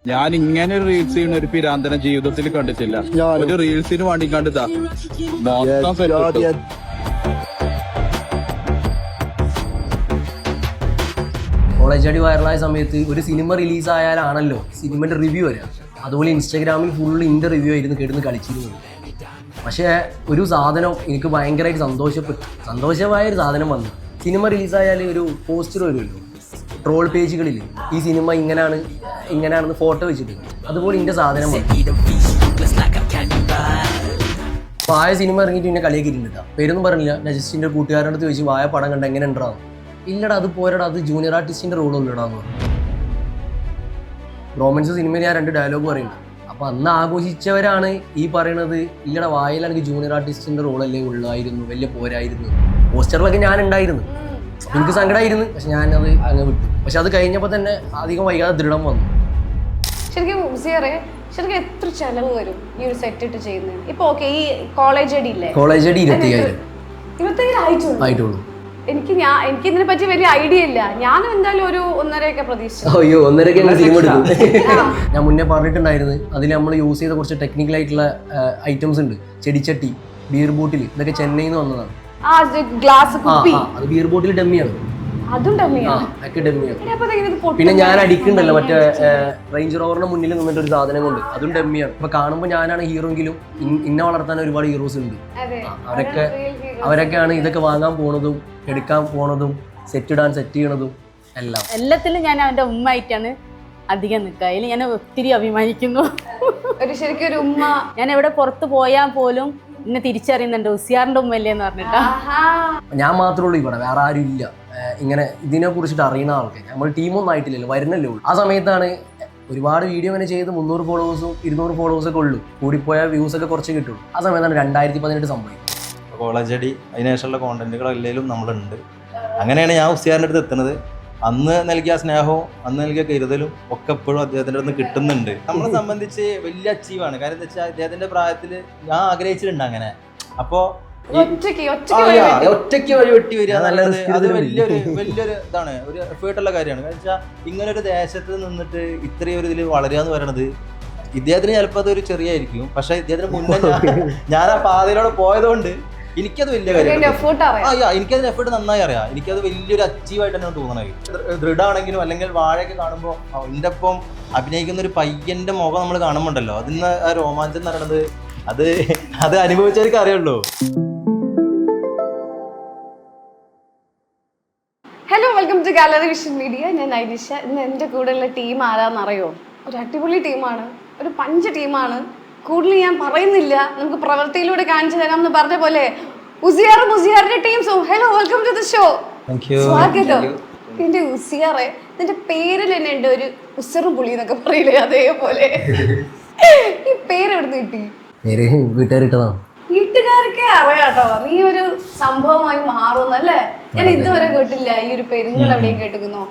ഞാൻ ഇങ്ങനെ ഒരു റീൽസ് ചെയ്യുന്ന ഒരു പിരാന്തന ജീവിതത്തിൽ കണ്ടിട്ടില്ല. ഒരു റീൽസിന് വേണ്ടി കണ്ടതാ മൊത്തം സെറ്റ്. കോളേജ് അടി വൈറലായ സമയത്ത് ഒരു സിനിമ റിലീസ് ആയാലാണല്ലോ സിനിമയുടെ റിവ്യൂ വരിക. അതുപോലെ ഇൻസ്റ്റാഗ്രാമിൽ ഫുള്ള് ഇൻ്റെ റിവ്യൂ ആയിരുന്നു കിടന്ന് കളിച്ചിരുന്നത്. പക്ഷേ ഒരു സാധനം എനിക്ക് ഭയങ്കരമായിട്ട് സന്തോഷമായൊരു സാധനം വന്നു. സിനിമ റിലീസായാൽ ഒരു പോസ്റ്റർ വരുമല്ലോ ട്രോൾ പേജുകളിൽ, ഈ സിനിമ ഇങ്ങനെയാണെന്ന് ഫോട്ടോ വെച്ചിട്ട്. അതുപോലെ ഇൻ്റെ സാധനം വന്നു. വായ സിനിമ ഇറങ്ങിയിട്ട് പിന്നെ കളിയാക്കിയിട്ടുണ്ട്. പേരൊന്നും പറഞ്ഞില്ല. ഞാൻ ജസ്റ്റിൻ്റെ കൂട്ടുകാരുടെ അടുത്ത് ചോദിച്ചു വായ പടം കണ്ട എങ്ങനെ ഉണ്ടാകും. ഇല്ലടാ അത് പോരടാ, അത് ജൂനിയർ ആർട്ടിസ്റ്റിൻ്റെ റോളൊന്നും ഇടാന്ന് പറഞ്ഞു. റോമൻസ് സിനിമയിൽ ഞാൻ 2 ഡയലോഗ് പറയുന്നുണ്ട്. അപ്പോൾ അന്ന് ആഘോഷിച്ചവരാണ് ഈ പറയണത് ഇല്ലടാ വായിലാണെങ്കിൽ ജൂനിയർ ആർട്ടിസ്റ്റിൻ്റെ റോളല്ലേ ഉള്ളായിരുന്നു, വലിയ പോരായിരുന്നു. പോസ്റ്ററിലൊക്കെ ഞാൻ ഉണ്ടായിരുന്നു. എനിക്ക് സങ്കടമായിരുന്നു. പക്ഷെ ഞാനത് അങ്ങ് വിട്ടു. പക്ഷെ അത് കഴിഞ്ഞപ്പോൾ തന്നെ അധികം വൈകാതെ ദൃഢം വന്നു. ശരിക്കും ശരിക്കും എത്ര ചെലവ് വരും ഈ ഒരു സെറ്റ് ഇട്ട് ചെയ്യുന്നതിന്? ഇപ്പൊ ഓക്കെ, ഈ കോളേജ് അടി ഇല്ലേ, കോളേജ് അടി 25,000 ആയിട്ടുള്ളൂ. എനിക്ക് ഇതിനെ പറ്റി വലിയ ഐഡിയ ഇല്ല. ഞാനും എന്തായാലും ഒരു 1.5 പ്രതീക്ഷിച്ചു. അയ്യോ 1.5 സിനിമ എടുക്കും. ഞാൻ മുന്നേ പറഞ്ഞിട്ടുണ്ടായിരുന്നു, അതിൽ നമ്മൾ യൂസ് ചെയ്ത കുറച്ച് ടെക്നിക്കൽ ആയിട്ടുള്ള ഐറ്റംസ് ഉണ്ട്. ചെടിച്ചട്ടി, ബിയർ ബോട്ടിൽ, ഇതൊക്കെ ചെന്നൈയിൽ നിന്ന് വന്നതാണ്. ഗ്ലാസ് കുപ്പി, അത് ബിയർ ബോട്ടിൽ ഡമ്മിയാണ്. അതും ഡമ്മിയാണ്. പിന്നെ ഞാൻ അടിക്കണ്ടല്ലോ മറ്റേ റേഞ്ച് റോവറിന്റെ മുന്നിൽ നിന്നിട്ട് ഒരു സാധനം കൊണ്ട്, അതും ഡമ്മിയാണ്. ഇപ്പൊ കാണുമ്പോൾ ഞാനാണ് ഹീറോ എങ്കിലും ഇന്നെ വളർത്താൻ ഒരുപാട് ഹീറോസ് ഉണ്ട്. അവരൊക്കെയാണ് ഇതൊക്കെ വാങ്ങാൻ പോണതും എടുക്കാൻ പോണതും സെറ്റ് ചെയ്യണതും എല്ലാം. എല്ലാത്തിലും ഞാൻ അവന്റെ ഉമ്മയായിട്ടാണ് അധികം നിൽക്കുക. അതിൽ ഞാൻ ഒത്തിരി അഭിമാനിക്കുന്നു. ശരിക്കും ഒരു ഉമ്മ. ഞാൻ എവിടെ പുറത്ത് പോയാൽ പോലും എന്നെ തിരിച്ചറിയുന്നുണ്ട്, ഉസിയാറിന്റെ ഉമ്മല്ലേ എന്ന് പറഞ്ഞിട്ടാ. ഞാൻ മാത്രമേ ഉള്ളൂ ഇവിടെ, വേറെ ആരും ഇല്ല ഇങ്ങനെ ഇതിനെ കുറിച്ചിട്ട് അറിയുന്ന ആൾക്കാർ. നമ്മൾ ടീമൊന്നും ആയിട്ടില്ലല്ലോ, വരുന്നല്ലേ ഉള്ളൂ. ആ സമയത്താണ് ഒരുപാട് വീഡിയോ ഇങ്ങനെ ചെയ്ത് 300 ഫോളോവേഴ്സും 200 ഫോളോവേഴ്സൊക്കെ ഉള്ളൂ. കൂടിപ്പോയാൽ വ്യൂസ് ഒക്കെ കുറച്ച് കിട്ടുള്ളൂ. ആ സമയത്താണ് 2018 സംഭവിക്കും. കോളേജ് അടി അതിനുശേഷമുള്ള കോണ്ടന്റുകളെല്ലാം നമ്മളുണ്ട്. അങ്ങനെയാണ് ഞാൻ ഉസിയാറിൻ്റെ അടുത്ത് എത്തുന്നത്. അന്ന് നൽകിയ സ്നേഹവും അന്ന് നൽകിയ കരുതലും ഒക്കെ എപ്പോഴും അദ്ദേഹത്തിൻ്റെ അടുത്ത് കിട്ടുന്നുണ്ട്. നമ്മളെ സംബന്ധിച്ച് വലിയ അച്ചീവാണ്. കാര്യം എന്താ വെച്ചാൽ അദ്ദേഹത്തിന്റെ പ്രായത്തിൽ ഞാൻ ആഗ്രഹിച്ചിട്ടുണ്ട് അങ്ങനെ. അപ്പോൾ ഒറ്റയ്ക്ക് വഴി വെട്ടി വരിക അത് വലിയൊരു ഇതാണ്, ഒരു എഫേർട്ടുള്ള കാര്യമാണ്. കാരണം വെച്ചാൽ ഇങ്ങനെ ഒരു ദേശത്ത് നിന്നിട്ട് ഇത്രയും ഒരു ഇതിൽ വളരുക എന്ന് പറയണത് ഇദ്ദേഹത്തിന് ചിലപ്പോൾ അതൊരു ചെറിയായിരിക്കും. പക്ഷെ ഇദ്ദേഹത്തിന് മുന്നേ ഞാൻ ആ പാതയിലൂടെ പോയതുകൊണ്ട് എനിക്കത് വലിയ കാര്യം. എനിക്കതിന് എഫേർട്ട് നന്നായി അറിയാം. എനിക്കത് വലിയൊരു അച്ചീവായിട്ട് തന്നെയാണ് തോന്നണത്. ദൃഢമാണെങ്കിലും അല്ലെങ്കിൽ വാഴയൊക്കെ കാണുമ്പോൾ എൻ്റെ ഒപ്പം അഭിനയിക്കുന്ന ഒരു പയ്യന്റെ മുഖം നമ്മൾ കാണുമ്പോണ്ടല്ലോ, അതിന് ആ രോമാഞ്ചം എന്ന് പറയണത് അത് അനുഭവിച്ചവർക്ക് അറിയുള്ളൂ. Hello, welcome to gallery vision media. ഞാൻ നൈനിഷ. ഇന്ന് എൻ്റെ കൂടെയുള്ള ടീം ആരാന്നറിയോ? ഒരു അടിപൊളി ടീമാണ്, ഒരു പഞ്ച് ടീമാണ്. കൂടുതൽ ഞാൻ പറയുന്നില്ല, നമുക്ക് പ്രവൃത്തിയിലൂടെ കാണിച്ചു തരാമെന്ന് പറഞ്ഞ പോലെ ഉസിയാറിന്റെ team. So hello, welcome to the show. സ്വാഗതം. എന്റെ ഉസിയാറെ, നിന്റെ പേരിൽ തന്നെ ഉണ്ട് ഒരു ഉസറും പുളി എന്നൊക്കെ പറയില്ലേ, അതേപോലെ. ഈ പേര് എവിടുന്ന് കിട്ടി? വീട്ടുകാർക്കേ അറിയാട്ടോ നീ ഒരു സംഭവമായി മാറുന്നല്ലേ. ഞാൻ ഇതുവരെ കേട്ടില്ല ഈ ഒരു പേര്. നിങ്ങൾ എവിടെയും കേട്ടിരിക്കുന്നോ?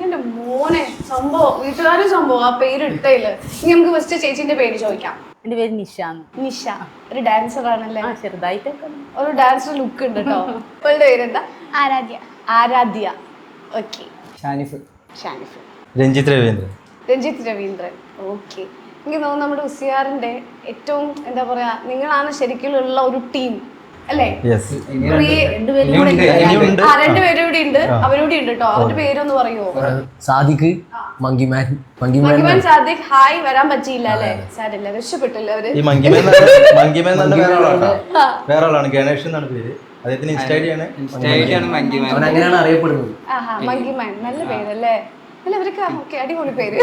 എന്റെ മോനെ, സംഭവം വീട്ടുകാരും സംഭവം ആ പേര് ഇട്ടയില്. ഇനി നമുക്ക് ഫസ്റ്റ് ചേച്ചിന്റെ പേര് ചോദിക്കാം. എന്റെ പേര് നിഷ. നിഷ ഒരു ഡാൻസർ ആണല്ലേ? ചെറുതായിട്ടൊക്കെ ഒരു ഡാൻസർ ലുക്ക് ഉണ്ട് കേട്ടോ. ഇപ്പോഴുടെ പേരെന്താ? ആരാധ്യ. ഓക്കെ. ഷാനിഫ്. രഞ്ജിത്ത് രവീന്ദ്രൻ. ഓക്കെ. എനിക്ക് തോന്നുന്നു നമ്മുടെ ഉസിയാറിന്റെ ഏറ്റവും എന്താ പറയാ, നിങ്ങളാണ് ശരിക്കുള്ള ഒരു ടീം അല്ലേ? രണ്ടുപേരും കൂടി ഉണ്ട്. അവരൂടെ ഉണ്ട് കേട്ടോ. അവരുടെ പേരൊന്ന് പറയുമോ? സാദിഖ്, മങ്കിമാൻ സാദിഖ്. ഹായ്, വരാൻ പറ്റിയില്ല അല്ലേ? സാരമില്ല, രക്ഷപ്പെട്ടില്ല അവര്. ഈ വേറെ ആളാണ്, ഗണേഷ് എന്നാണ് പേര്. അദ്ദേഹത്തിന് അങ്ങനെയാണ് അറിയപ്പെടുന്നത്. മങ്കിമാൻ. നല്ല പേരല്ലേ? അല്ല, അവരൊക്കെ ഓക്കെ, അടിപൊളി പേര്.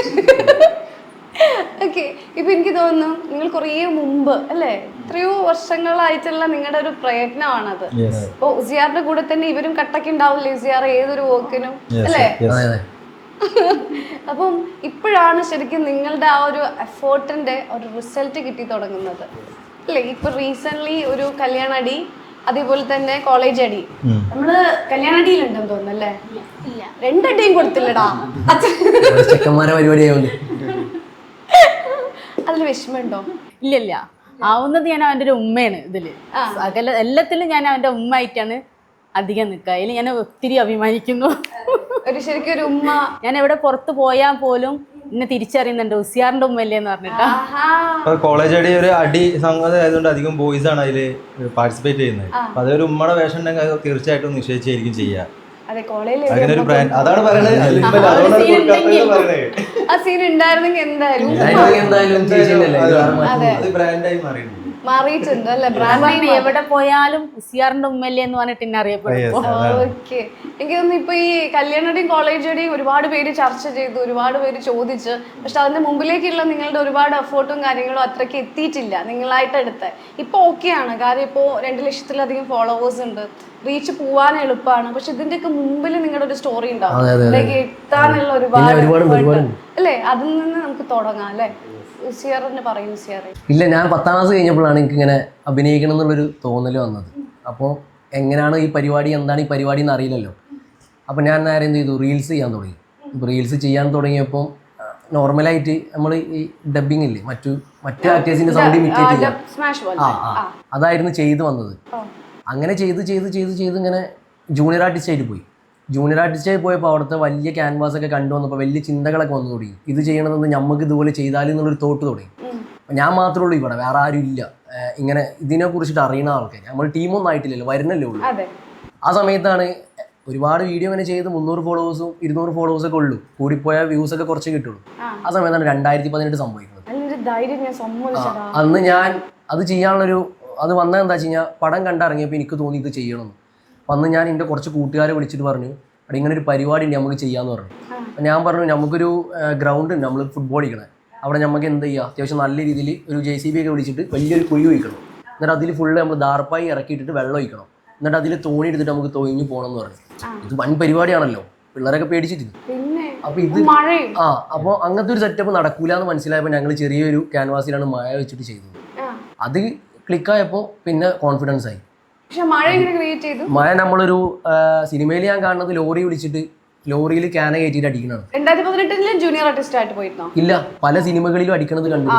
ഓക്കെ. ഇപ്പൊ എനിക്ക് തോന്നുന്നു നിങ്ങൾ കുറേ മുമ്പ് അല്ലേ, എത്രയോ വർഷങ്ങളായിട്ടുള്ള നിങ്ങളുടെ ഒരു പ്രയത്നമാണത്. അപ്പൊ ഉസിയാറിന്റെ കൂടെ തന്നെ ഇവരും കട്ടക്ക് ഉണ്ടാവില്ലേ ഉസിയാർ ഏതൊരു വർക്കിനും അല്ലേ? അപ്പം ഇപ്പോഴാണ് ശരിക്കും നിങ്ങളുടെ ആ ഒരു എഫേർട്ടിന്റെ ഒരു റിസൾട്ട് കിട്ടി തുടങ്ങുന്നത് അല്ലേ? ഇപ്പൊ റീസെന്റ് ഒരു കല്യാണടി, അതേപോലെ തന്നെ കോളേജ് അടി. നമ്മള് കല്യാണടിയിലുണ്ടെന്ന് തോന്നുന്നു അല്ലേ? 2 അടിയും കൊടുത്തില്ലടാ. അതിൽ വിഷമമുണ്ടോ? ഇല്ല. ആവുന്നത് ഞാൻ അവന്റെ ഒരു ഉമ്മയാണ്. ഇതില് എല്ലാത്തിലും ഞാൻ അവന്റെ ഉമ്മയായിട്ടാണ് അധികം നിൽക്കുക. അതിൽ ഞാൻ ഒത്തിരി അഭിമാനിക്കുന്നു. ഒരു ശരിക്കും ഒരു ഉമ്മ. ഞാൻ എവിടെ പുറത്ത് പോയാൽ പോലും എന്നെ തിരിച്ചറിയുന്നുണ്ട് ഉസിയാറിന്റെ ഉമ്മല്ലേ എന്ന് പറഞ്ഞിട്ടാ. കോളേജ് അടി ഒരു അടി സംഗതി ആയതുകൊണ്ട് അധികം ബോയ്സ് ആണ് അതില് പാർട്ടിസിപ്പേറ്റ് ചെയ്യുന്നത്. അപ്പൊ അതൊരു ഉമ്മയുടെ വേഷം ഉണ്ടെങ്കിൽ അത് തീർച്ചയായിട്ടും നിശ്ചയിച്ചായിരിക്കും ചെയ്യുക. അതെ, കോളേജിൽ അങ്ങനെ ഒരു ബ്രാൻഡ് അതാണ് പറയുന്നത്. ആ സീൻ ഉണ്ടായിരുന്നെങ്കിൽ എന്തായാലും എന്തായാലും ചേച്ചിയല്ലേ അത് ബ്രാൻഡായി മാറിയിട്ടുണ്ട്. മാറിയിട്ടുണ്ട് അല്ലെ? പറഞ്ഞ് എവിടെ പോയാലും ഉസിയാറിന്റെ ഉമ്മല്ലേ എന്ന് പറഞ്ഞിട്ട് എന്നെ അറിയപ്പെടും. ഓക്കെ, എനിക്ക് തോന്നുന്നു ഇപ്പൊ ഈ കല്യാണയുടെയും കോളേജുടെയും ഒരുപാട് പേര് ചർച്ച ചെയ്തു, ഒരുപാട് പേര് ചോദിച്ച്, പക്ഷെ അതിന്റെ മുമ്പിലേക്കുള്ള നിങ്ങളുടെ ഒരുപാട് എഫേർട്ടും കാര്യങ്ങളും അത്രയ്ക്ക് എത്തിയിട്ടില്ല നിങ്ങളായിട്ട് എടുത്ത്. ഇപ്പൊ ഓക്കെയാണ്, കാര്യം ഇപ്പോ 2 ലക്ഷത്തിലധികം ഫോളോവേഴ്സ് ഉണ്ട്, റീച്ച് പോവാൻ എളുപ്പമാണ്. പക്ഷെ ഇതിന്റെയൊക്കെ മുമ്പിൽ നിങ്ങളുടെ ഒരു സ്റ്റോറി ഉണ്ടാവും, ഇതിലേക്ക് എത്താനുള്ള ഒരുപാട് അല്ലേ? അതിൽ നിന്ന് നമുക്ക് തുടങ്ങാം അല്ലെ? പറയും. ഇല്ല, ഞാൻ 10ാം ക്ലാസ് കഴിഞ്ഞപ്പോഴാണ് എനിക്ക് ഇങ്ങനെ അഭിനയിക്കണം എന്നുള്ളൊരു തോന്നൽ വന്നത്. അപ്പോൾ എങ്ങനെയാണ് ഈ പരിപാടി, എന്താണ് ഈ പരിപാടി എന്ന് അറിയില്ലല്ലോ. അപ്പോൾ ഞാൻ നേരെ എന്ത് ചെയ്തു, റീൽസ് ചെയ്യാൻ തുടങ്ങി. ഇപ്പോൾ റീൽസ് ചെയ്യാൻ തുടങ്ങിയപ്പോൾ നോർമലായിട്ട് നമ്മൾ ഈ ഡബ്ബിങ് ഇല്ലേ, മറ്റു ആക്ടേഴ്സിന്റെ സൗണ്ട് ഇമിറ്റേറ്റ് ചെയ്യാം, അതായിരുന്നു ചെയ്തു വന്നത്. അങ്ങനെ ചെയ്ത് ഇങ്ങനെ ജൂനിയർ ആർട്ടിസ്റ്റായിട്ട് പോയി. ജൂനിയർ ആർട്ടിസ്റ്റായി പോയപ്പോൾ അവിടുത്തെ വലിയ ക്യാൻവാസ് ഒക്കെ കണ്ടു വന്നപ്പോൾ വലിയ ചിന്തകളൊക്കെ വന്നു തുടങ്ങി. ഇത് ചെയ്യണമെന്ന് നമുക്ക് ഇതുപോലെ ചെയ്താലും എന്നുള്ളൊരു തോട്ട് തുടങ്ങി. ഞാൻ മാത്രമേ ഉള്ളൂ ഇവിടെ, വേറെ ആരും ഇല്ല ഇങ്ങനെ ഇതിനെ കുറിച്ചിട്ട് അറിയുന്ന ആൾക്കാർ. നമ്മൾ ടീമൊന്നും ആയിട്ടില്ലല്ലോ, വരുന്നല്ലേ ഉള്ളൂ. ആ സമയത്താണ് ഒരുപാട് വീഡിയോ ഇങ്ങനെ ചെയ്ത് 300 ഫോളോവേഴ്സും 200 ഫോളോവേഴ്സൊക്കെ ഉള്ളൂ, കൂടിപ്പോയാൽ വ്യൂസ് ഒക്കെ കുറച്ച് കിട്ടുള്ളൂ. ആ സമയത്താണ് 2018 സംഭവിക്കുന്നത്. അന്ന് ഞാൻ അത് ചെയ്യാനുള്ളൊരു അത് വന്നത് എന്താ വെച്ച് കഴിഞ്ഞാൽ, പടം കണ്ടിറങ്ങിയപ്പോൾ എനിക്ക് തോന്നി ഇത് ചെയ്യണമെന്ന്. അന്ന് ഞാൻ എൻ്റെ കുറച്ച് കൂട്ടുകാരെ വിളിച്ചിട്ട് പറഞ്ഞു, അവിടെ ഇങ്ങനെ ഒരു പരിപാടി ഉണ്ട്, നമുക്ക് ചെയ്യാമെന്ന് പറഞ്ഞു. അപ്പം ഞാൻ പറഞ്ഞു, നമുക്കൊരു ഗ്രൗണ്ട് ഉണ്ട്, നമ്മൾ ഫുട്ബോൾ കളിക്കണേ, അവിടെ നമുക്ക് എന്ത് ചെയ്യുക, അത്യാവശ്യം നല്ല രീതിയിൽ ഒരു JCB ഒക്കെ വിളിച്ചിട്ട് വലിയൊരു കുഴി ഒഴിക്കണം, എന്നിട്ട് അതിൽ ഫുള്ള് നമ്മൾ ദാർപ്പായി ഇറക്കിയിട്ടിട്ട് വെള്ളം ഒഴിക്കണം, എന്നിട്ട് അതിൽ തോണി എടുത്തിട്ട് നമുക്ക് തൊഴിഞ്ഞ് പോകണം എന്ന് പറഞ്ഞു. ഇത് വൻ പരിപാടിയാണല്ലോ, പിള്ളേരൊക്കെ പേടിച്ചിട്ടില്ല. അപ്പോൾ ഇത് അപ്പോൾ അങ്ങനത്തെ ഒരു സെറ്റപ്പ് നടക്കൂല എന്ന് മനസ്സിലായപ്പോൾ ഞങ്ങൾ ചെറിയൊരു ക്യാൻവാസിലാണ് മഴ വെച്ചിട്ട് ചെയ്തത്. അത് ക്ലിക്കായപ്പോൾ പിന്നെ കോൺഫിഡൻസ് ആയി. മഴ നമ്മളൊരു സിനിമയിൽ ഞാൻ കാണുന്നത് ലോറി വിളിച്ചിട്ട് ലോറിയിൽ ക്യാന കയറ്റിട്ട് അടിക്കണം. 2018 ജൂനിയർ ആർട്ടിസ്റ്റ് ആയിട്ട് പോയിരുന്നോ? ഇല്ല, പല സിനിമകളിലും അടിക്കണത് കണ്ടു.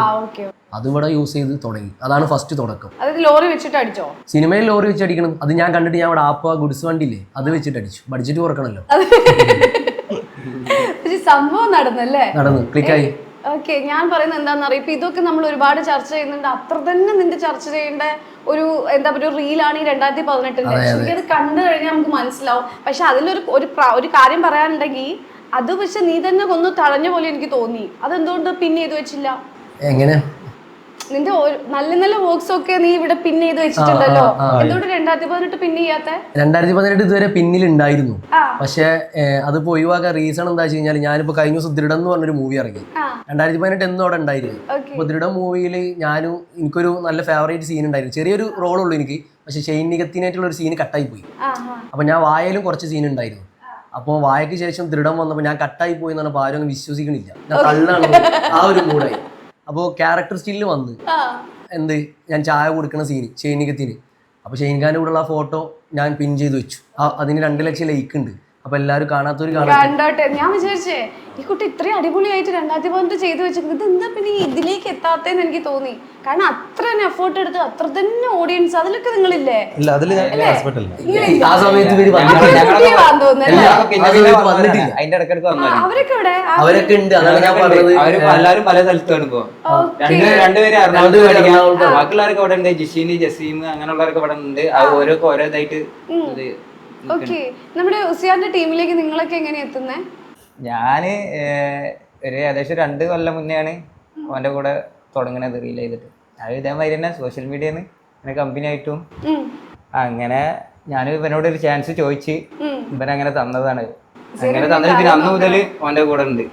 അത് ഇവിടെ യൂസ് ചെയ്ത് തുടങ്ങി. അതാണ് ഫസ്റ്റ് തുടക്കം. ലോറി വെച്ചിട്ട് അടിച്ചോ? സിനിമയിൽ ലോറി വെച്ച് അടിക്കണം. അത് ഞാൻ കണ്ടിട്ട് ഞാൻ അവിടെ ആപ്പ ഗുഡ്സ് വണ്ടിയില്ലേ, അത് വെച്ചിട്ട് അടിച്ചു. ബഡ്ജറ്റ് കുറക്കണല്ലോ. സംഭവം നടന്നല്ലേ? നടന്നു, ക്ലിക്കായി. ഓക്കെ, ഞാൻ പറയുന്നത് എന്താണെന്നറിയാം, ഇപ്പൊ ഇതൊക്കെ നമ്മൾ ഒരുപാട് ചർച്ച ചെയ്യുന്നുണ്ട്, അത്ര തന്നെ നിന്റെ ചർച്ച ചെയ്യേണ്ട ഒരു എന്താ പറയുക റീലാണ് ഈ 2018. എനിക്കത് കണ്ടു കഴിഞ്ഞാൽ നമുക്ക് മനസ്സിലാവും. പക്ഷെ അതിലൊരു ഒരു കാര്യം പറയാനുണ്ടെങ്കിൽ അത് പക്ഷെ നീ തന്നെ ഒന്ന് തളഞ്ഞ പോലെ എനിക്ക് തോന്നി. അതെന്തുകൊണ്ട് പിന്നെ ചെയ്ത് വെച്ചില്ല? എങ്ങനെ? നിന്റെ നല്ല നല്ല വർക്ക്സ് ഒക്കെ നീ ഇവിടെ പിൻ ചെയ്ത് വെച്ചിട്ടുണ്ടല്ലോ, എന്തുകൊണ്ട് 2018 പിൻ ചെയ്യാത്ത? 2018 ഇതുവരെ പിന്നിലുണ്ടായിരുന്നു, പക്ഷെ അതിപ്പോ ഒഴിവാക്കാൻ റീസൺ എന്താ വെച്ച് കഴിഞ്ഞാൽ, ഞാനിപ്പോ കഴിഞ്ഞ ദിവസം ദൃഢം എന്ന് പറഞ്ഞൊരു മൂവി ഇറങ്ങി. 2018 എന്നും അവിടെ ഉണ്ടായിരുന്നു. അപ്പൊ ദൃഢം മൂവിയിൽ എനിക്കൊരു നല്ല ഫേവറേറ്റ് സീൻ ഉണ്ടായിരുന്നു. ചെറിയൊരു റോളുള്ളൂ എനിക്ക്, പക്ഷെ ഷെയ്ൻ നിഗത്തിനായിട്ടുള്ള ഒരു സീൻ കട്ടായി പോയി. അപ്പൊ ഞാൻ വായയിലും കുറച്ച് സീൻ ഉണ്ടായിരുന്നു. അപ്പോൾ വായക്ക് ശേഷം ദൃഢം വന്നപ്പോൾ ഞാൻ കട്ടായി പോയി എന്ന് പറഞ്ഞപ്പോൾ ആരും ഒന്നും വിശ്വസിക്കണില്ല, ഞാൻ തള്ളാണ്, ആ ഒരു മൂഡായി. അപ്പോൾ ക്യാരക്ടർ സ്റ്റില്ല് വന്ന് എന്ത് ഞാൻ ചായ കൊടുക്കുന്ന സീന് ഷെയ്ൻ നിഗത്തിന്. അപ്പോൾ ഷെയ്ൻ ഖാൻ്റെ കൂടെയുള്ള ആ ഫോട്ടോ ഞാൻ പിൻ ചെയ്ത് വെച്ചു. അതിന് 2 ലക്ഷം ലൈക്ക് ഉണ്ട്. അപ്പൊ എല്ലാവരും കാണാത്തവര് കണ്ടോട്ടെ. ഞാൻ വിചാരിച്ചേ ഈ കുട്ടി ഇത്രയും അടിപൊളിയായിട്ട് 2018 ചെയ്തു വെച്ചിട്ടുണ്ട്, ഇത് എന്താ പിന്നെ ഇതിലേക്ക് എത്താത്തേന്ന് എനിക്ക് തോന്നി. കാരണം അത്ര എഫേർട്ട് എടുത്ത് അത്ര തന്നെ ഓഡിയൻസ് അതിലൊക്കെ നിങ്ങളില്ലേ? അവരൊക്കെ ഉണ്ട്. എല്ലാവരും പല സ്ഥലത്താണ് ഇപ്പൊ. രണ്ടുപേരും എറണാകുളത്ത്, ബാക്കിയുള്ളവരൊക്കെ ഇവിടെ ഉണ്ട്. ജിഷീന്, ജസീം അങ്ങനെയുള്ളവരൊക്കെ ഇവിടെ ഉണ്ട്. ഓരോക്കെ ഓരോ ഇതായിട്ട്. ഓക്കെ, നമ്മുടെ ഉസിയാന്റെ ടീമിലേക്ക് നിങ്ങളൊക്കെ എങ്ങനെയാ എത്തുന്നേ? ഞാന് ഒരു ഏകദേശം 2 കൊല്ലം മുന്നെയാണ് അവന്റെ കൂടെ തുടങ്ങണത് റീൽ ചെയ്തിട്ട്. അത് ഇതേമാതിരി തന്നെ സോഷ്യൽ മീഡിയന്ന് അങ്ങനെ കമ്പനി ആയിട്ടും അങ്ങനെ ഞാൻ ഇവനോട് ഒരു ചാൻസ് ചോദിച്ച് ഇവനങ്ങനെ തന്നതാണ്. അങ്ങനെ തന്നിട്ട് പിന്നെ അന്ന് മുതൽ അവന്റെ കൂടെ ഉണ്ട്.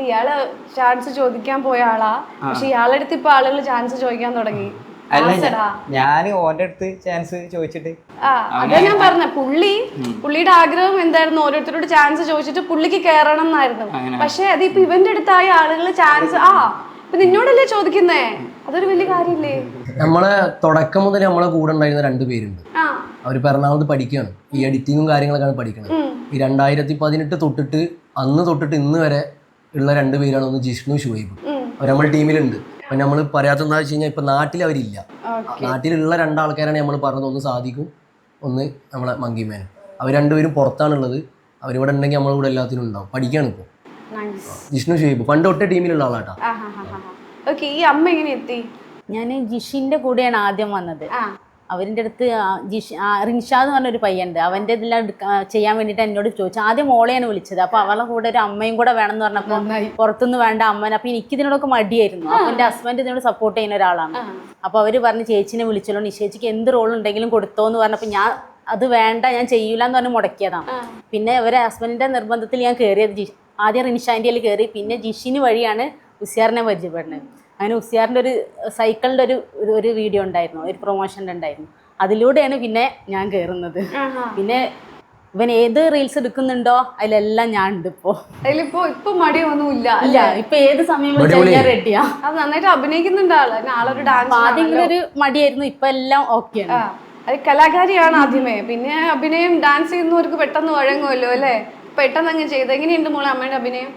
ഇയാള് ചാൻസ് ചോദിക്കാൻ പോയ ആളാ, പക്ഷെ ഇയാളെടുത്ത് ഇപ്പൊ ആളുകൾ ചാൻസ് ചോദിക്കാൻ തുടങ്ങി. ഞാൻ ഓന്റെ അടുത്ത് ചാൻസ് ചോദിച്ചിട്ട് അതാ ഞാൻ പറഞ്ഞ പുള്ളിയുടെ ആഗ്രഹം എന്തായിരുന്നു, ഓരോരുത്തരോട് ചാൻസ് ചോദിച്ചിട്ട് പുള്ളിക്ക് കേറണം എന്നായിരുന്നു. പക്ഷെ അതിപ്പോ ഇവന്റെ അടുത്തായ ആളുകൾ ചാൻസ് ഇപ്പൊ നിന്നോടല്ലേ ചോദിക്കുന്നേ, അതൊരു വലിയ കാര്യമില്ലേ? നമ്മളെ തുടക്കം മുതൽ നമ്മളെ കൂടെ ഉണ്ടായിരുന്ന 2 പേരുണ്ട്. അവരിപ്പോ എറണാകുളത്ത് പഠിക്കുകയാണ്, ഈ എഡിറ്റിങ്ങും കാര്യങ്ങളൊക്കെയാണ് പഠിക്കുന്നത്. ഈ 2018 തൊട്ടിട്ട് അന്ന് തൊട്ടിട്ട് ഇന്ന് വരെ ഉള്ള 2 പേരാണ്. ഒന്ന് ജിഷ്ണു, ഷുഹൈബ്. അവർ നമ്മുടെ ടീമിലുണ്ട്. അപ്പം നമ്മൾ പറയാത്തെന്താ വെച്ച് കഴിഞ്ഞാൽ ഇപ്പം നാട്ടിൽ അവരില്ല. നാട്ടിലുള്ള 2 ആൾക്കാരാണ് നമ്മൾ പറഞ്ഞത്, ഒന്ന് സാദിഖും ഒന്ന് നമ്മളെ മങ്കിമേനും. അവർ 2 പേരും പുറത്താണുള്ളത്. അവരിവിടെ ഉണ്ടെങ്കിൽ നമ്മളെ കൂടെ എല്ലാത്തിനും ഉണ്ടാവും. പഠിക്കാണ് ഇപ്പോൾ. നൈസ്. ജിഷ്ണു ഷുഹൈബ് പണ്ട് തൊട്ടേ ടീമിലുള്ള ആളാട്ടാ. ഓക്കെ, ഈ അമ്മ എങ്ങനെ എത്തി? ഞാൻ ജിഷിന്റെ കൂടെയാണ് ആദ്യം വന്നത്. ആ അവരിൻ്റെ അടുത്ത് റിൻഷാദ് എന്ന് പറഞ്ഞൊരു പയ്യുണ്ട്, അവൻ്റെ ഇതെല്ലാം ചെയ്യാൻ വേണ്ടിയിട്ട് എന്നോട് ചോദിച്ചു. ആദ്യം മോളെയാണ് വിളിച്ചത്. അപ്പോൾ അവളെ കൂടെ ഒരു അമ്മയും കൂടെ വേണം എന്ന് പറഞ്ഞപ്പോൾ പുറത്തുനിന്ന് വേണ്ട അമ്മനെ. അപ്പോൾ എനിക്കിതിനോടൊക്കെ മടിയായിരുന്നു. അപ്പോൾ എൻ്റെ ഹസ്ബൻഡ് ഇതിനോട് സപ്പോർട്ട് ചെയ്യുന്ന ഒരാളാണ്. അപ്പോൾ അവർ പറഞ്ഞ് ചേച്ചിനെ വിളിച്ചല്ലോ, നിശേച്ചിക്ക് എന്ത് റോൾ ഉണ്ടെങ്കിലും കൊടുത്തോ എന്ന് പറഞ്ഞപ്പോൾ ഞാൻ അത് വേണ്ട, ഞാൻ ചെയ്യൂല എന്ന് പറഞ്ഞ് മുടക്കിയതാണ്. പിന്നെ ഇവരെ ഹസ്ബൻഡിൻ്റെ നിർബന്ധത്തിൽ ഞാൻ കയറിയത്. ആദ്യം റിൻഷാൻ്റെ കയറി, പിന്നെ ജിഷിന് വഴിയാണ് ഉസിയാറിനെ പരിചയപ്പെടുന്നത്. അങ്ങനെ ഉസിയാറിൻ്റെ ഒരു സൈക്കിളിൻ്റെ ഒരു വീഡിയോ ഉണ്ടായിരുന്നു, ഒരു പ്രൊമോഷൻ്റെ ഉണ്ടായിരുന്നു. അതിലൂടെയാണ് പിന്നെ ഞാൻ കയറുന്നത്. പിന്നെ ഇവൻ ഏത് റീൽസ് എടുക്കുന്നുണ്ടോ അതിലെല്ലാം ഞാൻ ഉണ്ട് ഇപ്പോൾ. ഇപ്പൊ മടിയൊന്നുമില്ല ഇല്ല, ഇപ്പൊ ഏത് സമയം വിളിച്ചാൽ റെഡിയാ. അത് നന്നായിട്ട് അഭിനയിക്കുന്നുണ്ട് ആള്. ആളൊരു ഡാൻസ് ആദ്യം ഒരു മടിയായിരുന്നു, ഇപ്പൊ എല്ലാം ഓക്കെയാണ്. അത് കലാകാരിയാണ് ആദ്യമേ, പിന്നെ അഭിനയം ഡാൻസ് ചെയ്യുന്നവർക്ക് പെട്ടെന്ന് വഴങ്ങുമല്ലോ അല്ലേ? പെട്ടെന്ന് അങ്ങ് ചെയ്ത്. എങ്ങനെയുണ്ട് മോളെ അമ്മയുടെ അഭിനയം?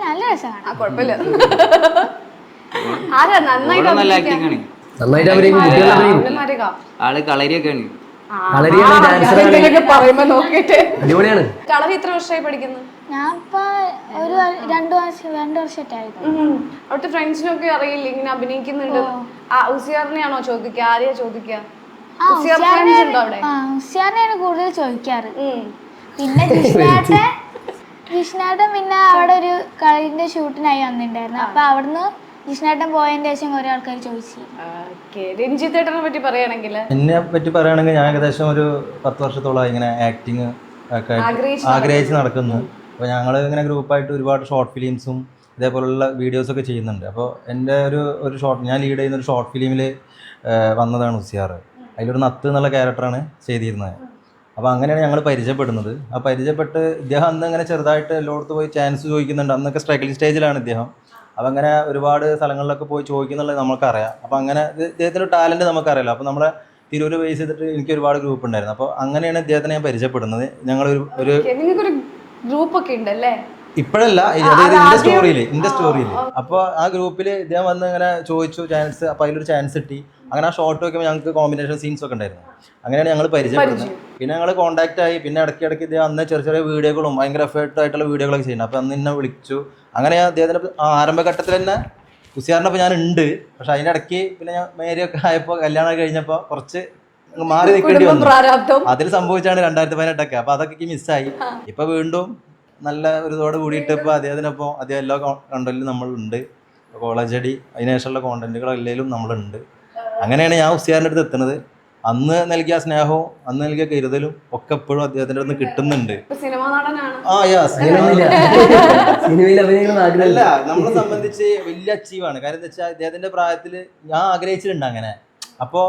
നല്ല രസമാണ്. കുഴപ്പമില്ല. ആരാ നന്നായിട്ട് നന്നായിട്ട് അഭിനയിക്കും. കുട്ടികളുടെ അഭിനയിക്കും? ആള് കളരിയൊക്കെയാണ്. പറയുമ്പോ നോക്കിട്ട്. അടിപൊളിയാണ്. കളരി എത്ര വർഷമായി പഠിക്കുന്നു? ഞാൻ ഇപ്പൊ ഒരു 2 വർഷമായിട്ടായിരുന്നു. അവിടുത്തെ ഫ്രണ്ട്സിനൊക്കെ അറിയില്ല ഇങ്ങനെ അഭിനയിക്കുന്നുണ്ട്? ഉസിയാറിനെയാണോ ചോദിക്കുക? ആരെയാ ചോദിക്കുക? ഉസിയാറിനെയാണ് കൂടുതൽ ചോദിക്കാറ്. പിന്നെ ജിഷ്ണേട്ടൻ പിന്നെ അവിടെ ഒരു കളറിന്റെ ഷൂട്ടിനായി വന്നിട്ടുണ്ടായിരുന്നു. അപ്പൊ അവിടുന്ന് ജിഷ്ണേട്ടൻ പോയതിന്റെ ശേഷം കുറെ ആൾക്കാർ ചോദിച്ചു. രഞ്ജിത്തേട്ടനെ പറ്റി പറയുകയാണെങ്കിൽ, എന്നെ പറ്റി പറയുകയാണെങ്കിൽ ഞാൻ ഏകദേശം ഒരു 10 വർഷത്തോളമായി ഇങ്ങനെ ആക്ടിങ് ഒക്കെ ആഗ്രഹിച്ച് നടക്കുന്നു. അപ്പോൾ ഞങ്ങൾ ഇങ്ങനെ ഗ്രൂപ്പായിട്ട് ഒരുപാട് ഷോർട്ട് ഫിലിംസും ഇതേപോലുള്ള വീഡിയോസൊക്കെ ചെയ്യുന്നുണ്ട്. അപ്പോൾ എൻ്റെ ഒരു ഷോർട്ട്, ഞാൻ ലീഡ് ചെയ്യുന്ന ഒരു ഷോർട്ട് ഫിലിമിൽ വന്നതാണ് ഉസിയാർ. അതിലൊരു നത്ത് എന്നുള്ള ക്യാരക്ടറാണ് ചെയ്തിരുന്നത്. അപ്പോൾ അങ്ങനെയാണ് ഞങ്ങൾ പരിചയപ്പെടുന്നത്. ആ പരിചയപ്പെട്ട് ഇദ്ദേഹം അന്ന് അങ്ങനെ ചെറുതായിട്ട് എല്ലായിടത്തും പോയി ചാൻസ് ചോദിക്കുന്നുണ്ട്. അന്നൊക്കെ സ്ട്രഗിളിംഗ് സ്റ്റേജിലാണ് ഇദ്ദേഹം. അപ്പോൾ അങ്ങനെ ഒരുപാട് സ്ഥലങ്ങളിലൊക്കെ പോയി ചോദിക്കുന്നുള്ളത് നമുക്കറിയാം. അപ്പോൾ അങ്ങനെ ഇദ്ദേഹത്തിൻ്റെ ടാലൻറ്റ് നമുക്കറിയാലോ. അപ്പോൾ നമ്മളെ തിരൂർ ബേസ് ചെയ്തിട്ട് എനിക്ക് ഒരുപാട് ഗ്രൂപ്പ് ഉണ്ടായിരുന്നു. അപ്പോൾ അങ്ങനെയാണ് ഇദ്ദേഹത്തിനെ ഞാൻ പരിചയപ്പെടുന്നത്. ഞങ്ങളൊരു ഗ്രൂപ്പ് ഒക്കെ ഉണ്ടല്ലേ? ഇപ്പോഴല്ല, അതായത് ഇന്റെ സ്റ്റോറിയിൽ. അപ്പോൾ ആ ഗ്രൂപ്പിൽ ഇദ്ദേഹം വന്ന് ഇങ്ങനെ ചോദിച്ചു ചാൻസ്. അപ്പോൾ അതിലൊരു ചാൻസ് കിട്ടി. അങ്ങനെ ആ ഷോർട്ട് വെക്കുമ്പോൾ ഞങ്ങൾക്ക് കോമ്പിനേഷൻ സീൻസ് ഒക്കെ ഉണ്ടായിരുന്നു. അങ്ങനെയാണ് ഞങ്ങൾ പരിചയപ്പെടുന്നത്. പിന്നെ ഞങ്ങൾ കോൺടാക്ട് ആയി. പിന്നെ ഇടയ്ക്കിടയ്ക്ക് ഇദ്ദേഹം അന്ന് ചെറിയ ചെറിയ വീഡിയോകളും ഭയങ്കര എഫേർട്ട് ആയിട്ടുള്ള വീഡിയോകളൊക്കെ ചെയ്യുന്നത്. അപ്പോൾ അന്ന് എന്നെ വിളിച്ചു. അങ്ങനെ അദ്ദേഹത്തിൻ്റെ ആരംഭഘട്ടത്തിൽ തന്നെ ഉസിയാറിനപ്പോൾ ഞാൻ ഉണ്ട്. പക്ഷെ അതിൻ്റെ ഇടയ്ക്ക് പിന്നെ ഞാൻ മേരിയൊക്കെ ആയപ്പോൾ കല്യാണം കഴിഞ്ഞപ്പോൾ കുറച്ച് മാറി നിൽക്കേണ്ടി വന്നു. അതിൽ സംഭവിച്ചാണ് 2018. അപ്പോൾ അതൊക്കെ മിസ്സായി. ഇപ്പോൾ വീണ്ടും നല്ല ഒരു ഇതോട് കൂടിയിട്ട് ഇപ്പോൾ അദ്ദേഹത്തിനൊപ്പം അദ്ദേഹം എല്ലാ കണ്ടന്റിലും നമ്മളുണ്ട്. കോളേജ് അടി അതിനുശേഷമുള്ള കോണ്ടന്റുകളെല്ലാം നമ്മളുണ്ട്. അങ്ങനെയാണ് ഞാൻ ഉസിയാറിൻ്റെ അടുത്ത് എത്തുന്നത്. അന്ന് നൽകിയ സ്നേഹവും അന്ന് നൽകിയ കരുതലും ഒക്കെ എപ്പോഴും അദ്ദേഹത്തിൻ്റെ അടുത്ത് കിട്ടുന്നുണ്ട്. അല്ല, നമ്മളെ സംബന്ധിച്ച് വലിയ അച്ചീവാണ്. കാര്യം എന്താ വെച്ചാൽ ഇദ്ദേഹത്തിന്റെ പ്രായത്തിൽ ഞാൻ ആഗ്രഹിച്ചിട്ടുണ്ട് അങ്ങനെ. അപ്പോ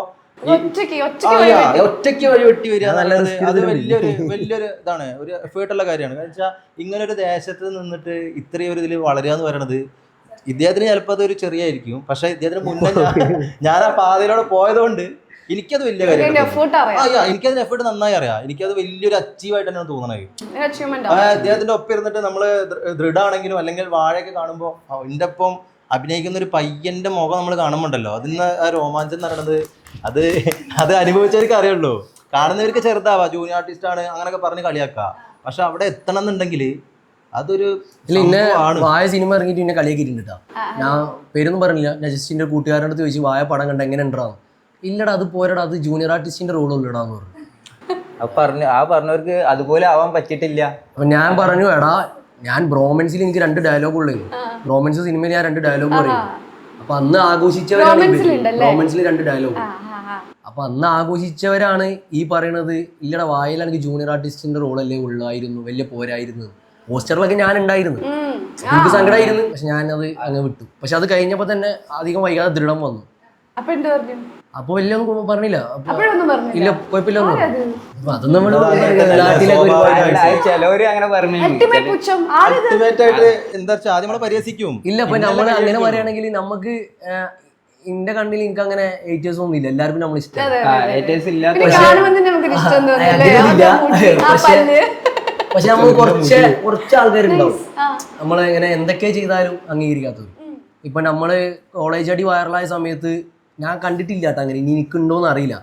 ഒറ്റയ്ക്ക് വഴി വെട്ടി വരിക എന്നുള്ളത് അത് വലിയൊരു ഇതാണ്, ഒരു എഫേർട്ടുള്ള കാര്യമാണ്. കാരണം വെച്ചാൽ ഇങ്ങനെ ഒരു ദേശത്ത് നിന്നിട്ട് ഇത്രയും ഒരു ഇതിൽ വളരുക എന്ന് പറയണത് ഇദ്ദേഹത്തിന് ചിലപ്പോൾ അതൊരു ചെറിയായിരിക്കും. പക്ഷെ ഇദ്ദേഹത്തിന് മുന്നേ ഞാൻ ആ പാതയിലൂടെ പോയതുകൊണ്ട് എനിക്കത് വലിയ കാര്യം. എനിക്കതിന് എഫേർട്ട് നന്നായി അറിയാം. എനിക്കത് വലിയൊരു അച്ചീവായിട്ട് തന്നെയാണ് തോന്നണത്. അദ്ദേഹത്തിന്റെ ഒപ്പം ഇരുന്നിട്ട് നമ്മള് ദൃഢാണെങ്കിലും അല്ലെങ്കിൽ വാഴയൊക്കെ കാണുമ്പോൾ എൻ്റെ ഒപ്പം അഭിനയിക്കുന്ന ഒരു പയ്യന്റെ മുഖം നമ്മൾ കാണുമ്പോണ്ടല്ലോ, അതിന് ആ രോമാഞ്ചം എന്ന് പറയുന്നത് അത് അനുഭവിച്ചവർക്ക് അറിയുള്ളൂ. കാണുന്നവർക്ക് ചെറുതാവാ, ജൂനിയർ ആർട്ടിസ്റ്റ് ആണ് അങ്ങനെയൊക്കെ പറഞ്ഞ് കളിയാക്കാം. പക്ഷെ അവിടെ എത്തണം എന്നുണ്ടെങ്കിൽ അതൊരു വായ സിനിമ ഇറങ്ങിയിട്ട് പിന്നെ കളിയാക്കിയിട്ടുണ്ട്. ഞാൻ പേരൊന്നും പറഞ്ഞില്ല. ഞാൻ ജസ്റ്റ് എൻ്റെ കൂട്ടുകാരുടെ അടുത്ത് ചോദിച്ചു വായ പടം കണ്ട എങ്ങനെ ഉണ്ടാവും. ഇല്ലടാ അത് പോരടാ, അത് ജൂനിയർ ആർട്ടിസ്റ്റിന്റെ റോളുള്ളൂ ഇടാന്ന് പറഞ്ഞു. പറഞ്ഞവർക്ക് അതുപോലെ ആവാൻ പറ്റിയിട്ടില്ല. അപ്പൊ ഞാൻ പറഞ്ഞു, എടാ ഞാൻ ബ്രോമൻസിൽ എനിക്ക് 2 ഡയലോഗ് ഉള്ളു. ബ്രോമൻസ് സിനിമയിൽ ഞാൻ 2 ഡയലോഗ് പറയും. അപ്പൊ അന്ന് ആഘോഷിച്ചവരാണ് ബ്രോമൻസിൽ 2 ഡയലോഗ്. അപ്പൊ അന്ന് ആഘോഷിച്ചവരാണ് ഈ പറയണത് ഇല്ലടാ വായിലാണെങ്കിൽ ജൂനിയർ ആർട്ടിസ്റ്റിന്റെ റോളല്ലേ ഉള്ളായിരുന്നു, വലിയ പോരായിരുന്നു. പോസ്റ്ററിലൊക്കെ ഞാൻ ഉണ്ടായിരുന്നു, എനിക്ക് സങ്കടമായിരുന്നു. പക്ഷെ ഞാനത് അങ്ങ് വിട്ടു. പക്ഷെ അത് കഴിഞ്ഞപ്പോ തന്നെ അധികം വൈകാതെ ദൃഢം വന്നു. അപ്പൊ വലിയ ഒന്നും പറഞ്ഞില്ല. ഇല്ല കുഴപ്പമില്ല. അപ്പൊ അത് നമ്മള് ചിലവര് അങ്ങനെ പറഞ്ഞു. എന്താ വെച്ചാൽ ആദ്യം നമ്മളെ പരിഹസിക്കും. ഇല്ല, ഇപ്പൊ നമ്മള് അങ്ങനെ പറയുകയാണെങ്കിൽ നമുക്ക് എന്റെ കണ്ണിൽ എനിക്ക് അങ്ങനെ ഏറ്റേഴ്സ് ഒന്നും ഇല്ല. എല്ലാവർക്കും നമ്മൾ ഇഷ്ടം. പക്ഷെ നമ്മൾ കുറച്ച് ആൾക്കാരുണ്ടാവും നമ്മളെ ഇങ്ങനെ എന്തൊക്കെ ചെയ്താലും അംഗീകരിക്കാത്തത്. ഇപ്പൊ നമ്മള് കോളേജ് അടി വൈറലായ സമയത്ത് ഞാൻ കണ്ടിട്ടില്ല കേട്ടോ, അങ്ങനെ ഇനി എനിക്കുണ്ടോ എന്ന് അറിയില്ല.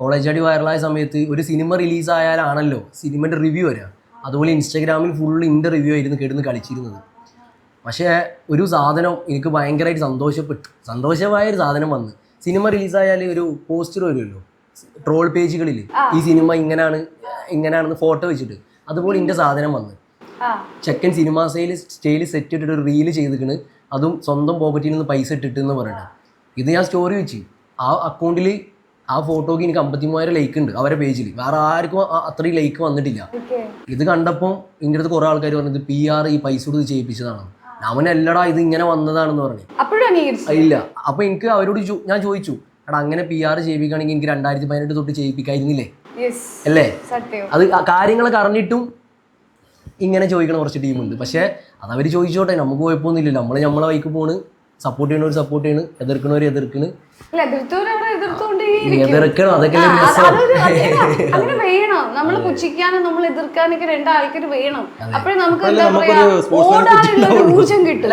കോളേജ് അടി വൈറലായ സമയത്ത് ഒരു സിനിമ റിലീസായാലാണല്ലോ സിനിമയുടെ റിവ്യൂ വരിക. അതുപോലെ ഇൻസ്റ്റാഗ്രാമിൽ ഫുള്ള് എൻ്റെ റിവ്യൂ ആയിരുന്നു കിടന്ന് കളിച്ചിരുന്നത്. പക്ഷേ ഒരു സാധനം എനിക്ക് ഭയങ്കരമായിട്ട് സന്തോഷമായ ഒരു സാധനം വന്ന്, സിനിമ റിലീസായാൽ ഒരു പോസ്റ്റർ വരുമല്ലോ ട്രോൾ പേജുകളിൽ, ഈ സിനിമ ഇങ്ങനെയാണെന്ന് ഫോട്ടോ വെച്ചിട്ട്, അതുപോലെ എൻ്റെ സാധനം വന്ന് ചെക്കൻ സിനിമ സ്റ്റൈൽ സെറ്റ് ഇട്ടിട്ട് ഒരു റീല് ചെയ്തിട്ട്, അതും സ്വന്തം പോക്കറ്റിൽ നിന്ന് പൈസ ഇട്ടിട്ട് എന്ന് പറഞ്ഞിട്ട്. ഇത് ഞാൻ സ്റ്റോറി വെച്ച് ആ അക്കൗണ്ടിൽ ആ ഫോട്ടോക്ക് എനിക്ക് 53,000 ലൈക്ക് ഉണ്ട് അവരുടെ പേജിൽ. വേറെ ആർക്കും അത്രയും ലൈക്ക് വന്നിട്ടില്ല. ഇത് കണ്ടപ്പോൾ എൻ്റെ അടുത്ത് കുറേ ആൾക്കാർ പറഞ്ഞത് PR ഈ പൈസ കൊടുത്ത് ചെയ്യിപ്പിച്ചതാണ്. അവനല്ലടാ ഇത് ഇങ്ങനെ വന്നതാണെന്ന് പറഞ്ഞു. ഇല്ല. അപ്പൊ എനിക്ക് അവരോട് ഞാൻ ചോദിച്ചു, എടാ അങ്ങനെ PR ചെയ്യിപ്പിക്കുകയാണെങ്കിൽ എനിക്ക് 2018 തൊട്ട് ചെയ്യിപ്പിക്കായിരുന്നില്ലേ അല്ലേ? അത് കാര്യങ്ങളൊക്കെ അറിഞ്ഞിട്ടും ഇങ്ങനെ ചോദിക്കണ കുറച്ച് ടീമുണ്ട്. പക്ഷെ അത് അവർ ചോദിച്ചോട്ടെ, നമുക്ക് കുഴപ്പമൊന്നുമില്ലല്ലോ. നമ്മളെ വഴിക്ക് പോണ്, സപ്പോർട്ട് ചെയ്യണവർ സപ്പോർട്ട് ചെയ്യണ്, എതിർക്കണവർ എതിർക്കണ്. എതിർക്കണം, അതൊക്കെ അങ്ങനെ വേണം. നമ്മൾ പുച്ഛിക്കാനും നമ്മൾ എതിർക്കാനൊക്കെ രണ്ടാൾക്കാർ വേണം. അപ്പോഴേ നമുക്ക് ഊർജം കിട്ടും.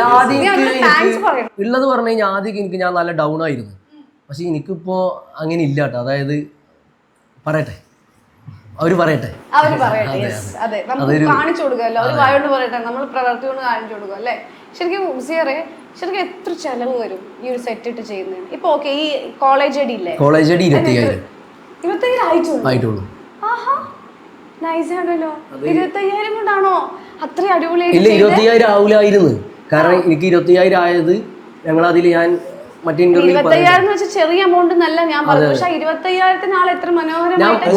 ഉള്ളത് പറഞ്ഞു കഴിഞ്ഞാൽ ആദ്യം ഞാൻ നല്ല ഡൗൺ ആയിരുന്നു. പക്ഷെ എനിക്കിപ്പോ അങ്ങനെ ഇല്ല കേട്ടോ. അതായത് പറയട്ടെ, അവര് പറയട്ടെ, അതെ, നമുക്ക് കാണിച്ചു കൊടുക്കാമല്ലോ. അവര് വായോണ്ട് പറയട്ടെ, നമ്മൾ പ്രവർത്തി കൊണ്ട് കാണിച്ചു കൊടുക്കുക അല്ലേ? ശരിക്കും ശരിക്കും എത്ര ചെലവ് വരും ഈ ഒരു സെറ്റ് ഇട്ട് ചെയ്യുന്നതിന്? ഇപ്പൊ ഓക്കെ, ഈ കോളേജ് അടി ഇല്ലേ, കോളേജ് അടി 25,000 ആയിട്ടുള്ളൂ. ആഹാ, നൈസ് ആണല്ലോ. 25,000 കൊണ്ടാണോ അത്ര അടിപൊളിയായിട്ട്? ഇല്ല, 25,000 ആവൂലായിരുന്നു. കാരണം എനിക്ക് 25,000 ആയത് ഞങ്ങളതിൽ ഞാൻ 25,000 വെച്ചാൽ ചെറിയ എമൗണ്ട് എന്നല്ല ഞാൻ പറഞ്ഞു. പക്ഷെ 25,000 ആൾ എത്ര മനോഹരമായിട്ട്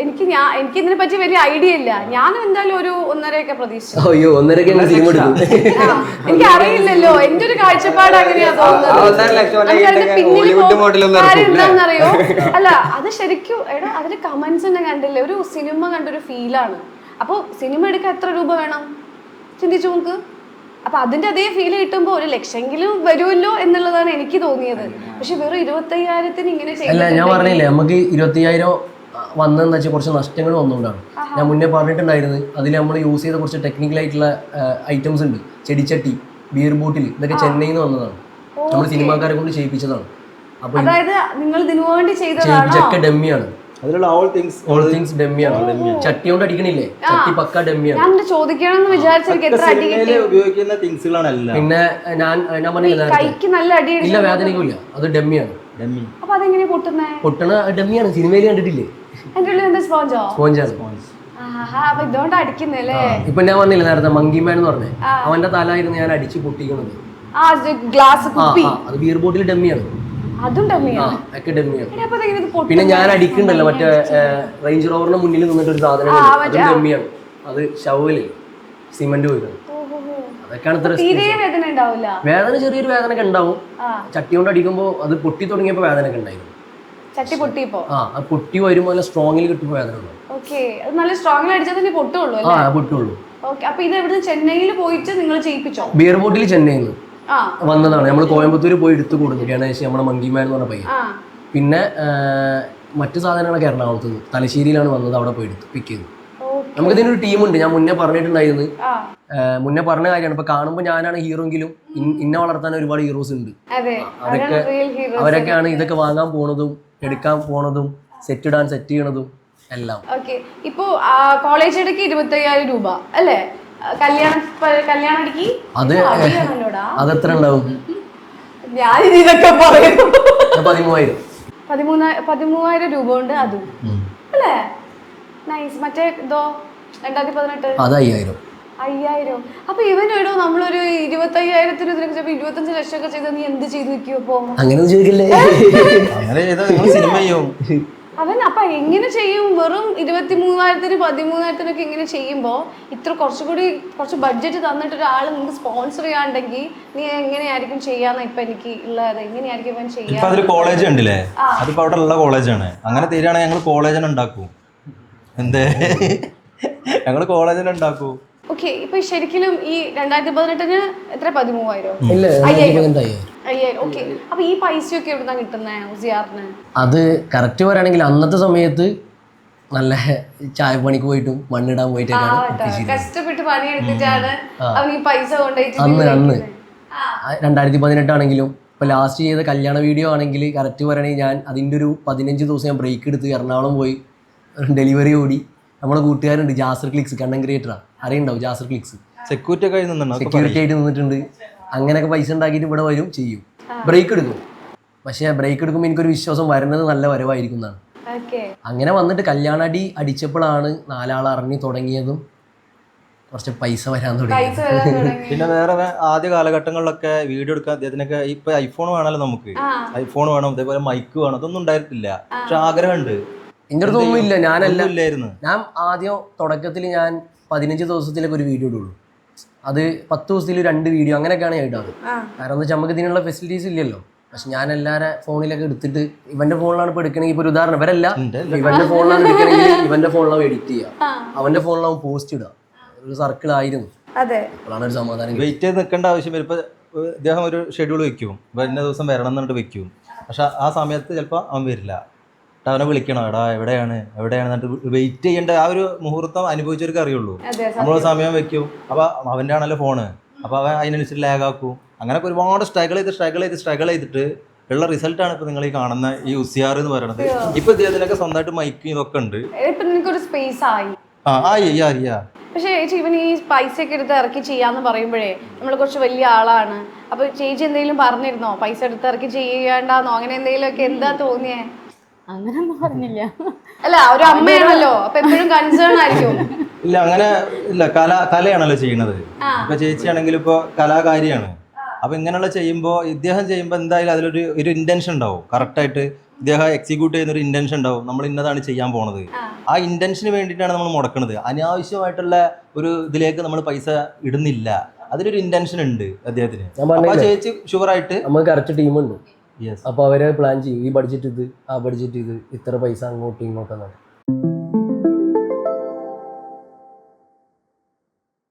എനിക്ക് ഇതിനെ പറ്റി വലിയ ഐഡിയ ഇല്ല. ഞാനും എന്തായാലും ഒരു 1.5 പ്രതീക്ഷിച്ചു. എനിക്ക് അറിയില്ലല്ലോ, എന്റെ ഒരു കാഴ്ചപ്പാട് അങ്ങനെയാ തോന്നുന്നത്. അല്ല, അത് ശരിക്കും എടാ അതിന്റെ കമന്റ്സ് തന്നെ കണ്ടില്ലേ, ഒരു സിനിമ കണ്ടൊരു ഫീലാണ്. അപ്പൊ സിനിമ എടുക്കാൻ എത്ര രൂപ വേണം ചിന്തിച്ചു നോക്ക്. അപ്പൊ അതിന്റെ അതേ ഫീൽ കിട്ടുമ്പോ 1 ലക്ഷമെങ്കിലും വരുമല്ലോ എന്നുള്ളതാണ് എനിക്ക് തോന്നിയത്. പക്ഷെ വെറും 25,000 ഇങ്ങനെ അല്ല, ഞാൻ പറഞ്ഞില്ലേ നമുക്ക് 25,000 വന്നതെന്ന് വെച്ചാൽ കുറച്ച് നഷ്ടങ്ങൾ വന്നുകൊണ്ടാണ്. ഞാൻ മുന്നേ പറഞ്ഞിട്ടുണ്ടായിരുന്നു, അതിൽ നമ്മൾ യൂസ് ചെയ്ത കുറച്ച് ടെക്നിക്കൽ ആയിട്ടുള്ള ഐറ്റംസ് ഉണ്ട്. ചെടിച്ചട്ടി, ബിയർ ബോട്ടിൽ, ഇതൊക്കെ ചെന്നൈയിൽ നിന്ന് വന്നതാണ്. നമ്മൾ സിനിമാക്കാരെ കൊണ്ട് ചെയ്യിപ്പിച്ചതാണ്. അപ്പൊ ഇതൊക്കെ ഡമ്മിയാണ്. അതിലുള്ള ഓൾ തിങ്സ് ഡമ്മിയാണ്. ചട്ടി കൊണ്ട് അടിക്കണില്ലേ, ചട്ടി പക്ക ഡമ്മിയാണ്. ഉപയോഗിക്കുന്ന തിങ്സുകളാണ് എല്ലാം. പിന്നെ ഞാൻ പറഞ്ഞില്ല, ഇല്ല വേദനയില്ല, അത് ഡമ്മിയാണ്. പൊട്ടണ ഡമ്മിയാണ്. സിനിമയിൽ കണ്ടിട്ടില്ലേ? സ്പോഞ്ചാണ്. ഇപ്പൊ ഞാൻ പറഞ്ഞില്ല നേരത്തെ മങ്കിമാൻ എന്ന് പറഞ്ഞേ, അവന്റെ തലായിരുന്നു ഞാൻ അടിച്ച് പൊട്ടിക്കണത്. അത് ബിയർ ബോട്ടിൽ ഡമ്മിയാണ്. പിന്നെ ഞാൻ അടിക്കണ്ടല്ലോ മറ്റേ റേഞ്ച് റോവറിന്റെ മുന്നിൽ നിന്നിട്ട് ഒരു സാധനം, അതും ഡമ്മിയാണ്. അത് ഷവല് സിമന്റ് പോയിക്കണം. അതൊക്കെയാണ് വേദന. ചെറിയൊരു വേദന ഒക്കെ ഉണ്ടാവും. ചട്ടി കൊണ്ട് അടിക്കുമ്പോ അത് പൊട്ടി തുടങ്ങിയപ്പോ വേദന ഒക്കെ ഉണ്ടായിരുന്നു. പൊട്ടി വരുമ്പോ നല്ല സ്ട്രോങ്ങിൽ കിട്ടുമ്പോ വേദന ഉണ്ടാവും. ബിയർ ബോട്ടിൽ ചെന്നൈയിൽ നിന്ന് വന്നതാണ്. നമ്മൾ കോയമ്പത്തൂർ പോയി എടുത്തു കൊടുത്തു ഗണേശ്, നമ്മുടെ മങ്കിമാൻ എന്ന് പറഞ്ഞ പയ്യൻ. പിന്നെ മറ്റു സാധനങ്ങളൊക്കെ എറണാകുളത്ത് നിന്ന്, തലശ്ശേരിയിലാണ് വന്നത്, അവിടെ പോയി എടുത്തു പിക്ക് ചെയ്തു. നമുക്ക് ഇതിനൊരു ടീമുണ്ട്. ഞാൻ മുന്നേ പറഞ്ഞിട്ടുണ്ടായിരുന്നു, മുന്നേ പറഞ്ഞ കാര്യമാണ്. ഇപ്പൊ കാണുമ്പോൾ ഞാനാണ് ഹീറോ എങ്കിലും ഇന്നെ വളർത്താൻ ഒരുപാട് ഹീറോസ് ഉണ്ട്. അവരൊക്കെയാണ് ഇതൊക്കെ വാങ്ങാൻ പോണതും എടുക്കാൻ പോണതും സെറ്റ് ഇടാൻ സെറ്റ് ചെയ്യണതും എല്ലാം. ഇപ്പൊ കോളേജ് ഇടയ്ക്ക് 25,000 രൂപ അല്ലേ? അതെത്ര ഉണ്ടാവും? ഞാൻ ഇതൊക്കെ പറയുന്നു. 13,000 രൂപ ഉണ്ട് അതും അല്ലേ? നൈസ്. മറ്റേ ഇതോ 2018 അത് 5,000. അപ്പൊ ഇവനോടോ നമ്മളൊരു 25,000 ഇതിനൊക്കെ 25 ലക്ഷം ഒക്കെ ചെയ്ത് നീ എന്ത് ചെയ്ത് വെക്കുവോ? അങ്ങനെ ചോദിക്കല്ലേ. അവൻ അപ്പൊ എങ്ങനെ ചെയ്യും? വെറും 23,000 13,000 ഇങ്ങനെ ചെയ്യുമ്പോ ഇത്ര കുറച്ച് ബഡ്ജറ്റ് തന്നിട്ട് ഒരാൾ നിങ്ങൾക്ക് സ്പോൺസർ ചെയ്യാണ്ടെങ്കിൽ നീ എങ്ങനെയായിരിക്കും ചെയ്യാന്ന് ഇപ്പൊ എനിക്ക് ഉള്ളത്? എങ്ങനെയായിരിക്കും ഇവൻ ചെയ്യാ? അതൊരു കോളേജ് ഉണ്ടല്ലേ, അതിപ്പോ അവിടെ ഉള്ള കോളേജാണ്. അങ്ങനെ തീരുവാണെങ്കിൽ ഞങ്ങൾ കോളേജിനെ ഉണ്ടാക്കും. എന്തേ ഞങ്ങള് കോളേജിനെ ഉണ്ടാക്കൂ. ഓക്കെ, ഇപ്പൊ ശരിക്കും ഈ 2018 എത്ര? 13,000. ഓക്കെ, അപ്പൊ ഈ പൈസയൊക്കെ എവിടുന്നാ കിട്ടുന്നത്? അത് കറക്റ്റ് പറയുകയാണെങ്കിൽ അന്നത്തെ സമയത്ത് നല്ല ചായപ്പണിക്ക് പോയിട്ടും മണ്ണിടാൻ പോയിട്ടൊക്കെയാണ് കഷ്ടപ്പെട്ട് പണിയെടുത്തിട്ടാണ് അവൻ ഈ പൈസ കൊണ്ടുപോയിട്ട്. അന്ന് 2018 ആണെങ്കിലും ഇപ്പോൾ ലാസ്റ്റ് ചെയ്ത കല്യാണ വീഡിയോ ആണെങ്കിൽ കറക്റ്റ് പറയണമെങ്കിൽ ഞാൻ അതിൻ്റെ ഒരു 15 ദിവസം ഞാൻ ബ്രേക്ക് എടുത്ത് എറണാകുളം പോയി ഡെലിവറി ഓടി. നമ്മളെ കൂട്ടുകാരുണ്ട് ജാസർ ക്ലിക്സ്, കണ്ടന്റ് ക്രിയേറ്ററാണ്, അറിയുണ്ടാവും ജാസർ ക്ലിക്സ്. സെക്യൂരിറ്റി ഒക്കെ സെക്യൂരിറ്റി ആയിട്ട് നിന്നിട്ടുണ്ട്. അങ്ങനെയൊക്കെ പൈസ ഉണ്ടാക്കിയിട്ട് ഇവിടെ വരും ചെയ്യും, ബ്രേക്ക് എടുക്കും. പക്ഷേ ബ്രേക്ക് എടുക്കുമ്പോൾ എനിക്കൊരു വിശ്വാസം വരുന്നത് നല്ല വരവായിരിക്കും എന്നാണ്. അങ്ങനെ വന്നിട്ട് കല്യാണടി അടിച്ചപ്പോഴാണ് 4 ആൾ അറിഞ്ഞു തുടങ്ങിയതും കുറച്ച് പൈസ വരാൻ തുടങ്ങി. പിന്നെ വേറെ ആദ്യ കാലഘട്ടങ്ങളിലൊക്കെ വീഡിയോ എടുക്കാൻ അദ്ദേഹത്തിനൊക്കെ ഇപ്പൊ ഐഫോൺ വേണമല്ലോ നമുക്ക്, ഐഫോൺ വേണം, അതേപോലെ മൈക്ക് വേണം, അതൊന്നും ഉണ്ടായിട്ടില്ല. പക്ഷെ ആഗ്രഹമുണ്ട്. എൻ്റെ അടുത്തൊന്നും ഇല്ല. ഇല്ലായിരുന്നു. ഞാൻ ആദ്യം തുടക്കത്തിൽ ഞാൻ 15 ദിവസത്തിലൊക്കെ ഒരു വീഡിയോ ഇടുള്ളൂ. അത് 10 ദിവസത്തിൽ 2 വീഡിയോ അങ്ങനെയൊക്കെയാണ് ഞാൻ ഇടാറ്. കാരണം എന്താ വെച്ചാൽ നമുക്ക് ഇതിനുള്ള ഫെസിലിറ്റീസ് ഇല്ലല്ലോ. പക്ഷെ ഞാൻ എല്ലാവരുടെ ഫോണിലൊക്കെ എടുത്തിട്ട് ഇവന്റെ ഫോണിലാണ് ഇപ്പോൾ എടുക്കണമെങ്കിൽ ഇപ്പോൾ ഒരു ഉദാഹരണം ഇവരല്ല, ഇവന്റെ ഫോണിലാണ് എടുക്കണമെങ്കിൽ ഇവന്റെ ഫോണിലാണ് എഡിറ്റ് ചെയ്യുക, അവന്റെ ഫോണിലാവും പോസ്റ്റ് ഇടുക. ഒരു സർക്കിൾ ആയിരുന്നു. അപ്പോഴാണ് ഒരു സമാധാനം. വെയിറ്റ് ചെയ്ത് നിൽക്കേണ്ട ആവശ്യം വരും. ഇപ്പൊ ഇദ്ദേഹം ഒരു ഷെഡ്യൂൾ വെക്കും, ഇന്ന ദിവസം വരണം എന്നിട്ട് വെക്കും. പക്ഷെ ആ സമയത്ത് ചിലപ്പോൾ അവൻ വരില്ല. അവനെ വിളിക്കണം, എടാ എവിടെയാണ് എന്നിട്ട് വെയിറ്റ് ചെയ്യേണ്ട ആ ഒരു മുഹൂർത്തം അനുഭവിച്ചവർക്ക് അറിയുള്ളൂ. നമ്മൾ സമയം വെക്കും, അപ്പൊ അവൻ്റെ ആണല്ലോ ഫോണ്, അപ്പൊ അവൻ അതിനനുസരിച്ച് ലാഗാക്കും. അങ്ങനെയൊക്കെ ഒരുപാട് സ്ട്രഗിൾ ചെയ്തിട്ട് ഉള്ള റിസൾട്ടാണ് ഇപ്പൊ നിങ്ങൾ ഈ കാണുന്ന ഈ ഉസിയാർ എന്ന് പറയുന്നത്. ഇപ്പൊ ഇതിനൊക്കെ സ്വന്തമായിട്ട് മൈക്ക് ഇതൊക്കെ ഉണ്ട്. പക്ഷേ ചേച്ചി ഇവൻ ഈ പൈസ ഒക്കെ എടുത്ത് ഇറക്കി ചെയ്യാന്ന് പറയുമ്പോഴേ നമ്മൾ കുറച്ച് വലിയ ആളാണ്. അപ്പൊ ചേച്ചി എന്തെങ്കിലും പറഞ്ഞിരുന്നോ പൈസ എടുത്ത് ഇറക്കി ചെയ്യണ്ടാന്നോ അങ്ങനെ എന്തെങ്കിലും ഒക്കെ? എന്താ തോന്നിയേ? അങ്ങനൊന്നും പറഞ്ഞില്ല. അല്ല ഒരു അമ്മയാണല്ലോ, അപ്പൊ എപ്പോഴും കൺസേൺ ആയിരിക്കും. ഇല്ല അങ്ങനെ ഇല്ല, കലയാണല്ലോ ചെയ്യണത്. ഇപ്പൊ ചേച്ചിയാണെങ്കിൽ ഇപ്പൊ കലാകാരിയാണ്. അപ്പൊ ഇങ്ങനെയുള്ള ഇദ്ദേഹം ചെയ്യുമ്പോൾ എന്തായാലും അതിലൊരു ഇന്റൻഷൻ ഉണ്ടാവും. കറക്റ്റായിട്ട് ഇദ്ദേഹം എക്സിക്യൂട്ട് ചെയ്യുന്ന ഒരു ഇന്റൻഷൻ ഉണ്ടാവും. നമ്മൾ ഇന്നതാണ് ചെയ്യാൻ പോണത്. ആ ഇന്റൻഷന് വേണ്ടിയിട്ടാണ് നമ്മൾ മുടക്കുന്നത്. അനാവശ്യമായിട്ടുള്ള ഒരു ഇതിലേക്ക് നമ്മൾ പൈസ ഇടുന്നില്ല. അതിലൊരു ഇന്റൻഷൻ ഉണ്ട് അദ്ദേഹത്തിന്. അപ്പൊ ചേച്ചി ഷുവറായിട്ട് നമുക്ക് കറക്റ്റ് ടീമുണ്ട്. അപ്പോൾ അവരെ പ്ലാൻ ചെയ്യും, ഈ ബഡ്ജറ്റ് ഇത്, ആ ബഡ്ജറ്റ് ഇത്, ഇത്ര പൈസ അങ്ങോട്ടും ഇങ്ങോട്ടും.